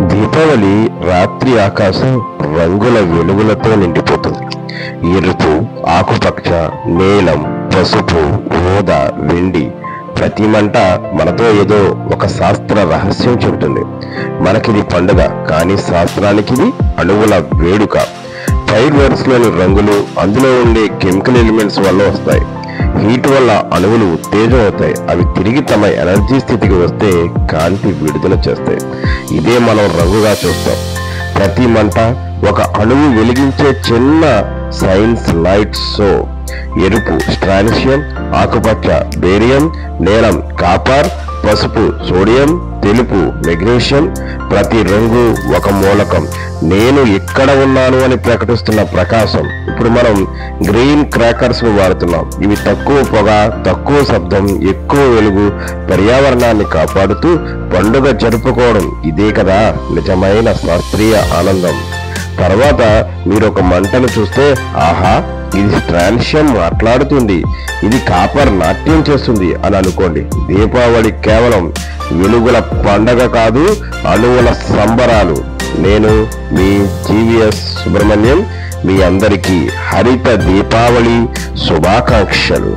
దీపావళి రాత్రి ఆకాశం రంగుల వెలుగులతో నిండిపోతుంది. ఎరుపు, ఆకుపచ్చ, నీలం, పసుపు, ఊదా, వెండి ప్రతి మంట మనతో ఏదో ఒక శాస్త్ర రహస్యం చెబుతుంది. మనకిది పండుగ, కానీ శాస్త్రానికి ఇది అణువుల వేడుక. ఫైర్ వర్క్స్ లోని రంగులు అందులో ఉండే కెమికల్ ఎలిమెంట్స్ వల్ల వస్తాయి. హీట్ వల్ల అణువులు ఉత్తేజం అవుతాయి. అవి తిరిగి తమ ఎనర్జీ స్థితికి వస్తే కాంతి విడుదల చేస్తాయి. ఇదే మనం రంగుగా చూస్తాం. ప్రతి మంట ఒక అణువు వెలిగించే చిన్న సైన్స్ లైట్ షో. ఎరుపు స్ట్రాన్షియం, ఆకుపచ్చ బేరియం, నీలం కాపర్, పసుపు సోడియం, తెలుపు మెగ్నీషియం. ప్రతి రంగు ఒక మూలకం. నేను ఇక్కడ ఉన్నాను అని ప్రకటిస్తున్న ప్రకాశం. ఇప్పుడు మనం గ్రీన్ క్రాకర్స్ వాడుతున్నాం. ఇవి తక్కువ పొగ, తక్కువ శబ్దం, ఎక్కువ వెలుగు, పర్యావరణాన్ని కాపాడుతూ పండుగ జరుపుకోవడం. ఇదే కదా నిజమైన శాస్త్రీయ ఆనందం. తర్వాత మీరు ఒక మంటను చూస్తే, ఆహా, ఇది స్ట్రాన్షియం మాట్లాడుతుంది, ఇది కాపర్ నాట్యం చేస్తుంది అని అనుకోండి. దీపావళి కేవలం వెలుగుల పండగ కాదు, అణువుల సంబరాలు. నేను మీ జీవీఎస్ సుబ్రహ్మణ్యం. మీ అందరికీ హరిత దీపావళి శుభాకాంక్షలు.